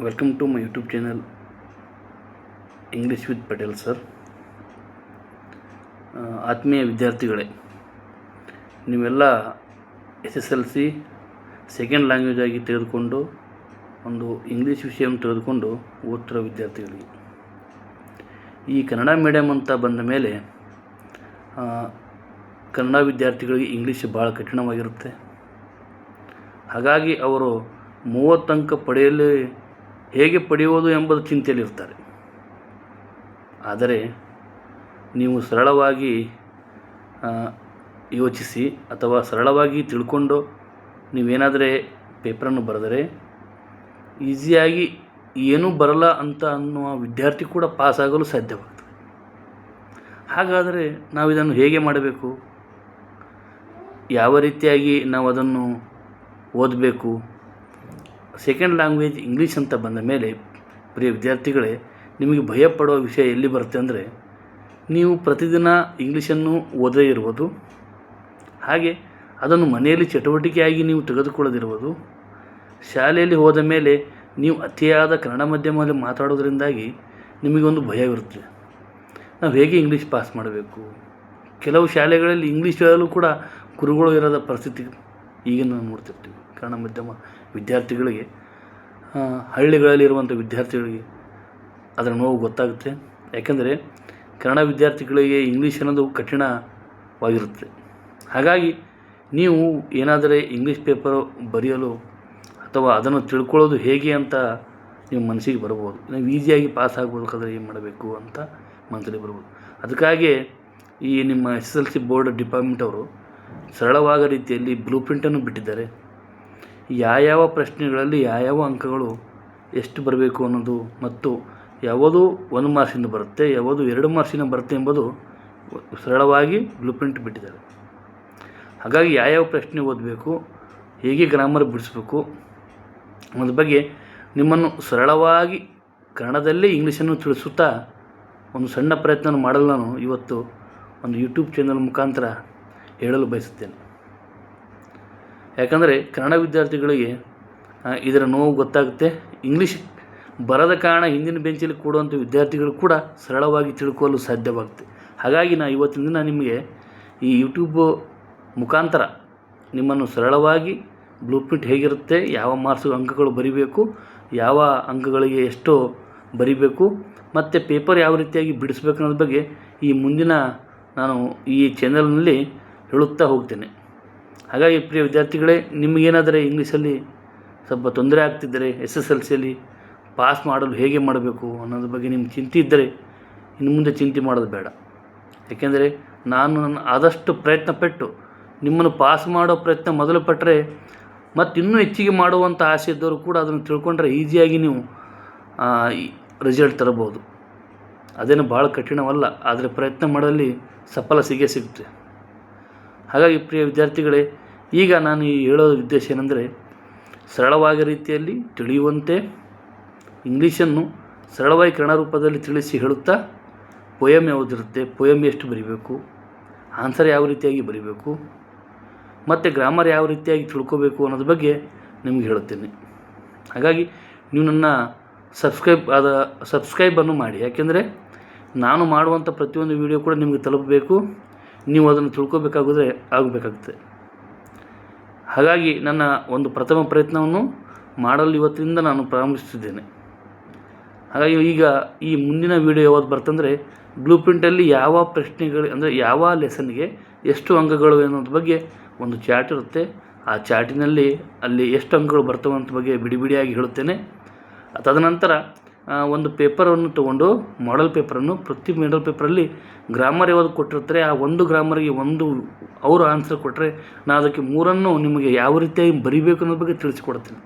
Welcome to my YouTube channel English with Patel sir. ಆತ್ಮೀಯ ವಿದ್ಯಾರ್ಥಿಗಳೇ, ನೀವೆಲ್ಲ SSLC ಸೆಕೆಂಡ್ ಲ್ಯಾಂಗ್ವೇಜ್ ಆಗಿ ತೆಗೆದುಕೊಂಡು ಒಂದು ಇಂಗ್ಲೀಷ್ ವಿಷಯವನ್ನು ತೆಗೆದುಕೊಂಡು ಓದ್ತಿರೋ ವಿದ್ಯಾರ್ಥಿಗಳಿಗೆ, ಈ ಕನ್ನಡ ಮೀಡಿಯಮ್ ಅಂತ ಬಂದ ಮೇಲೆ ಕನ್ನಡ ವಿದ್ಯಾರ್ಥಿಗಳಿಗೆ ಇಂಗ್ಲೀಷ್ ಭಾಳ ಕಠಿಣವಾಗಿರುತ್ತೆ. ಹಾಗಾಗಿ ಅವರು 30 ಅಂಕ ಪಡೆಯಲು ಹೇಗೆ ಪಡೆಯುವುದು ಎಂಬುದು ಚಿಂತೆಯಲ್ಲಿರ್ತಾರೆ. ಆದರೆ ನೀವು ಸರಳವಾಗಿ ಯೋಚಿಸಿ ಅಥವಾ ಸರಳವಾಗಿ ತಿಳ್ಕೊಂಡು ನೀವೇನಾದರೆ ಪೇಪರನ್ನು ಬರೆದರೆ ಈಸಿಯಾಗಿ ಏನೂ ಬರಲ್ಲ ಅಂತ ಅನ್ನುವ ವಿದ್ಯಾರ್ಥಿ ಕೂಡ ಪಾಸಾಗಲು ಸಾಧ್ಯವಾಗ್ತದೆ. ಹಾಗಾದರೆ ನಾವು ಇದನ್ನು ಹೇಗೆ ಮಾಡಬೇಕು, ಯಾವ ರೀತಿಯಾಗಿ ನಾವು ಅದನ್ನು ಓದಬೇಕು? ಸೆಕೆಂಡ್ ಲ್ಯಾಂಗ್ವೇಜ್ ಇಂಗ್ಲೀಷ್ ಅಂತ ಬಂದ ಮೇಲೆ ಪ್ರಿಯ ವಿದ್ಯಾರ್ಥಿಗಳೇ, ನಿಮಗೆ ಭಯಪಡುವ ವಿಷಯ ಎಲ್ಲಿ ಬರುತ್ತೆ ಅಂದರೆ, ನೀವು ಪ್ರತಿದಿನ ಇಂಗ್ಲೀಷನ್ನು ಓದದೇ ಇರುವುದು, ಹಾಗೆ ಅದನ್ನು ಮನೆಯಲ್ಲಿ ಚಟುವಟಿಕೆಯಾಗಿ ನೀವು ತೆಗೆದುಕೊಳ್ಳದಿರುವುದು, ಶಾಲೆಯಲ್ಲಿ ಹೋದ ಮೇಲೆ ನೀವು ಅತಿಯಾದ ಕನ್ನಡ ಮಾಧ್ಯಮದಲ್ಲಿ ಮಾತಾಡೋದ್ರಿಂದಾಗಿ ನಿಮಗೊಂದು ಭಯವಿರುತ್ತೆ. ನಾವು ಹೇಗೆ ಇಂಗ್ಲೀಷ್ ಪಾಸ್ ಮಾಡಬೇಕು? ಕೆಲವು ಶಾಲೆಗಳಲ್ಲಿ ಇಂಗ್ಲೀಷ್ ಹೇಳಲು ಕೂಡ ಗುರುಗಳು ಇರೋದ ಪರಿಸ್ಥಿತಿ ಈಗ ನಾವು ನೋಡ್ತಿರ್ತೀವಿ. ಕನ್ನಡ ಮಾಧ್ಯಮ ವಿದ್ಯಾರ್ಥಿಗಳಿಗೆ, ಹಳ್ಳಿಗಳಲ್ಲಿರುವಂಥ ವಿದ್ಯಾರ್ಥಿಗಳಿಗೆ ಅದರ ನೋವು ಗೊತ್ತಾಗುತ್ತೆ. ಯಾಕೆಂದರೆ ಕನ್ನಡ ವಿದ್ಯಾರ್ಥಿಗಳಿಗೆ ಇಂಗ್ಲೀಷ್ ಅನ್ನೋದು ಕಠಿಣವಾಗಿರುತ್ತೆ. ಹಾಗಾಗಿ ನೀವು ಏನಾದರೆ ಇಂಗ್ಲೀಷ್ ಪೇಪರು ಬರೆಯಲು ಅಥವಾ ಅದನ್ನು ತಿಳ್ಕೊಳ್ಳೋದು ಹೇಗೆ ಅಂತ ನಿಮ್ಮ ಮನಸ್ಸಿಗೆ ಬರ್ಬೋದು. ನೀವು ಈಸಿಯಾಗಿ ಪಾಸ್ ಆಗಬೇಕಾದ್ರೆ ಏನು ಮಾಡಬೇಕು ಅಂತ ಮನಸ್ಸಲ್ಲಿ ಬರ್ಬೋದು. ಅದಕ್ಕಾಗಿ ಈ ನಿಮ್ಮ SSLC ಬೋರ್ಡ್ ಡಿಪಾರ್ಟ್ಮೆಂಟ್ ಅವರು ಸರಳವಾದ ರೀತಿಯಲ್ಲಿ ಬ್ಲೂ ಪ್ರಿಂಟನ್ನು ಬಿಟ್ಟಿದ್ದಾರೆ. ಯಾವ ಪ್ರಶ್ನೆಗಳಲ್ಲಿ ಯಾವ ಅಂಕಗಳು ಎಷ್ಟು ಬರಬೇಕು ಅನ್ನೋದು, ಮತ್ತು ಯಾವುದು 1 ಮಾರ್ಕ್ಸಿಂದ ಬರುತ್ತೆ, ಯಾವುದು 2 ಮಾರ್ಕ್ಸಿಂದ ಬರುತ್ತೆ ಎಂಬುದು ಸರಳವಾಗಿ ಬ್ಲೂ ಪ್ರಿಂಟ್ ಬಿಟ್ಟಿದ್ದಾರೆ. ಹಾಗಾಗಿ ಯಾವ ಪ್ರಶ್ನೆ ಓದಬೇಕು, ಹೇಗೆ ಗ್ರಾಮರ್ ಬಿಡಿಸ್ಬೇಕು ಅನ್ನೋದ್ರ ಬಗ್ಗೆ ನಿಮ್ಮನ್ನು ಸರಳವಾಗಿ ಕನ್ನಡದಲ್ಲೇ ಇಂಗ್ಲೀಷನ್ನು ತಿಳಿಸುತ್ತಾ ಒಂದು ಸಣ್ಣ ಪ್ರಯತ್ನ ಮಾಡಲು ನಾನು ಇವತ್ತು ಒಂದು ಯೂಟ್ಯೂಬ್ ಚಾನಲ್ ಮುಖಾಂತರ ಹೇಳಲು ಬಯಸುತ್ತೇನೆ. ಯಾಕಂದರೆ ಕನ್ನಡ ವಿದ್ಯಾರ್ಥಿಗಳಿಗೆ ಇದರ ನೋವು ಗೊತ್ತಾಗುತ್ತೆ. ಇಂಗ್ಲೀಷ್ ಬರದ ಕಾರಣ ಹಿಂದಿನ ಬೆಂಚಲ್ಲಿ ಕೂಡುವಂಥ ವಿದ್ಯಾರ್ಥಿಗಳು ಕೂಡ ಸರಳವಾಗಿ ತಿಳ್ಕೊಳ್ಳಲು ಸಾಧ್ಯವಾಗುತ್ತೆ. ಹಾಗಾಗಿ ನಾನು ಇವತ್ತಿನ ದಿನ ನಿಮಗೆ ಈ ಯೂಟ್ಯೂಬ್ ಮುಖಾಂತರ ನಿಮ್ಮನ್ನು ಸರಳವಾಗಿ ಬ್ಲೂ ಪ್ರಿಂಟ್ ಹೇಗಿರುತ್ತೆ, ಯಾವ ಮಾರ್ಕ್ಸ್ ಅಂಕಗಳು ಬರಿಬೇಕು, ಯಾವ ಅಂಕಗಳಿಗೆ ಎಷ್ಟು ಬರಿಬೇಕು, ಮತ್ತು ಪೇಪರ್ ಯಾವ ರೀತಿಯಾಗಿ ಬಿಡಿಸ್ಬೇಕು ಅನ್ನೋದ್ರ ಬಗ್ಗೆ ಈ ಮುಂದಿನ ನಾನು ಈ ಚಾನಲ್ನಲ್ಲಿ ಹೇಳುತ್ತಾ ಹೋಗ್ತೇನೆ. ಹಾಗಾಗಿ ಪ್ರಿಯ ವಿದ್ಯಾರ್ಥಿಗಳೇ, ನಿಮಗೇನಾದರೆ ಇಂಗ್ಲೀಷಲ್ಲಿ ಸ್ವಲ್ಪ ತೊಂದರೆ ಆಗ್ತಿದ್ದರೆ, SSLCಯಲ್ಲಿ ಪಾಸ್ ಮಾಡಲು ಹೇಗೆ ಮಾಡಬೇಕು ಅನ್ನೋದ್ರ ಬಗ್ಗೆ ನಿಮ್ಗೆ ಚಿಂತೆ ಇದ್ದರೆ ಇನ್ನು ಮುಂದೆ ಚಿಂತೆ ಮಾಡೋದು ಬೇಡ. ಏಕೆಂದರೆ ನಾನು ನನ್ನ ಆದಷ್ಟು ಪ್ರಯತ್ನಪಟ್ಟು ನಿಮ್ಮನ್ನು ಪಾಸ್ ಮಾಡೋ ಪ್ರಯತ್ನ ಮೊದಲು ಪಟ್ಟರೆ ಮತ್ತು ಇನ್ನೂ ಹೆಚ್ಚಿಗೆ ಮಾಡುವಂಥ ಆಸೆ ಇದ್ದವರು ಕೂಡ ಅದನ್ನು ತಿಳ್ಕೊಂಡ್ರೆ ಈಸಿಯಾಗಿ ನೀವು ರಿಸಲ್ಟ್ ತರಬಹುದು. ಅದೇನು ಭಾಳ ಕಠಿಣವಲ್ಲ, ಆದರೆ ಪ್ರಯತ್ನ ಮಾಡಲಿ ಸಫಲ ಸಿಗುತ್ತೆ. ಹಾಗಾಗಿ ಪ್ರಿಯ ವಿದ್ಯಾರ್ಥಿಗಳೇ, ಈಗ ನಾನು ಹೇಳೋ ಉದ್ದೇಶ ಏನೆಂದರೆ, ಸರಳವಾದ ರೀತಿಯಲ್ಲಿ ತಿಳಿಯುವಂತೆ ಇಂಗ್ಲೀಷನ್ನು ಸರಳವಾಗಿ ಕನ್ನಡ ರೂಪದಲ್ಲಿ ತಿಳಿಸಿ ಹೇಳುತ್ತಾ, ಪೋಯಮ್ ಯಾವುದಿರುತ್ತೆ, ಪೋಯಮ್ ಎಷ್ಟು ಬರಿಬೇಕು, ಆನ್ಸರ್ ಯಾವ ರೀತಿಯಾಗಿ ಬರಿಬೇಕು, ಮತ್ತು ಗ್ರಾಮರ್ ಯಾವ ರೀತಿಯಾಗಿ ತಿಳ್ಕೋಬೇಕು ಅನ್ನೋದ್ರ ಬಗ್ಗೆ ನಿಮಗೆ ಹೇಳುತ್ತೇನೆ. ಹಾಗಾಗಿ ನೀವು ನನ್ನ ಸಬ್ಸ್ಕ್ರೈಬನ್ನು ಮಾಡಿ. ಯಾಕೆಂದರೆ ನಾನು ಮಾಡುವಂಥ ಪ್ರತಿಯೊಂದು ವಿಡಿಯೋ ಕೂಡ ನಿಮಗೆ ತಲುಪಬೇಕು, ನೀವು ಅದನ್ನು ಆಗಬೇಕಾಗುತ್ತೆ. ಹಾಗಾಗಿ ನನ್ನ ಒಂದು ಪ್ರಥಮ ಪ್ರಯತ್ನವನ್ನು ಮಾಡಲು ಇವತ್ತಿನಿಂದ ನಾನು ಪ್ರಾರಂಭಿಸುತ್ತಿದ್ದೇನೆ. ಹಾಗಾಗಿ ಈಗ ಈ ಮುಂದಿನ ವಿಡಿಯೋ ಯಾವುದು ಬರ್ತಂದರೆ, ಬ್ಲೂ ಪ್ರಿಂಟಲ್ಲಿ ಯಾವ ಪ್ರಶ್ನೆಗಳು ಅಂದರೆ ಯಾವ ಲೆಸನ್ಗೆ ಎಷ್ಟು ಅಂಕಗಳು ಅನ್ನೋದ್ರ ಬಗ್ಗೆ ಒಂದು ಚಾರ್ಟ್ ಇರುತ್ತೆ. ಆ ಚಾರ್ಟಿನಲ್ಲಿ ಅಲ್ಲಿ ಎಷ್ಟು ಅಂಕಗಳು ಬರ್ತವೆ ಅಂತ ಬಗ್ಗೆ ಬಿಡಿಯಾಗಿ ಹೇಳುತ್ತೇನೆ. ತದನಂತರ ಒಂದು ಪೇಪರನ್ನು ತೊಗೊಂಡು, ಮಾಡೆಲ್ ಪೇಪರನ್ನು, ಪ್ರತಿ ಮಾಡೆಲ್ ಪೇಪರಲ್ಲಿ ಗ್ರಾಮರ್ ಯಾವುದು ಕೊಟ್ಟಿರ್ತಾರೆ, ಆ ಒಂದು ಗ್ರಾಮರಿಗೆ ಅವರು ಆನ್ಸರ್ ಕೊಟ್ಟರೆ ನಾನು ಅದಕ್ಕೆ 3 ನಿಮಗೆ ಯಾವ ರೀತಿಯಾಗಿ ಬರೀಬೇಕು ಅನ್ನೋದ್ರ ಬಗ್ಗೆ ತಿಳಿಸಿಕೊಡ್ತೀನಿ.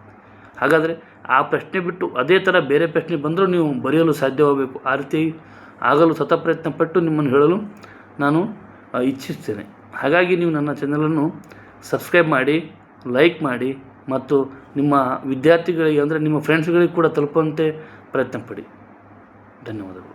ಹಾಗಾದರೆ ಆ ಪ್ರಶ್ನೆ ಬಿಟ್ಟು ಅದೇ ಥರ ಬೇರೆ ಪ್ರಶ್ನೆ ಬಂದರೂ ನೀವು ಬರೆಯಲು ಸಾಧ್ಯವಾಗಬೇಕು. ಆ ರೀತಿ ಆಗಲು ಪ್ರಯತ್ನ ಪಟ್ಟು ನಿಮ್ಮನ್ನು ಹೇಳಲು ನಾನು ಇಚ್ಛಿಸ್ತೇನೆ. ಹಾಗಾಗಿ ನೀವು ನನ್ನ ಚಾನಲನ್ನು ಸಬ್ಸ್ಕ್ರೈಬ್ ಮಾಡಿ, ಲೈಕ್ ಮಾಡಿ, ಮತ್ತು ನಿಮ್ಮ ವಿದ್ಯಾರ್ಥಿಗಳಿಗೆ ಅಂದರೆ ನಿಮ್ಮ ಫ್ರೆಂಡ್ಸ್ಗಳಿಗೆ ಕೂಡ ತಲುಪುವಂತೆ ಪ್ರಯತ್ನ ಪಡಿ. ಧನ್ಯವಾದಗಳು.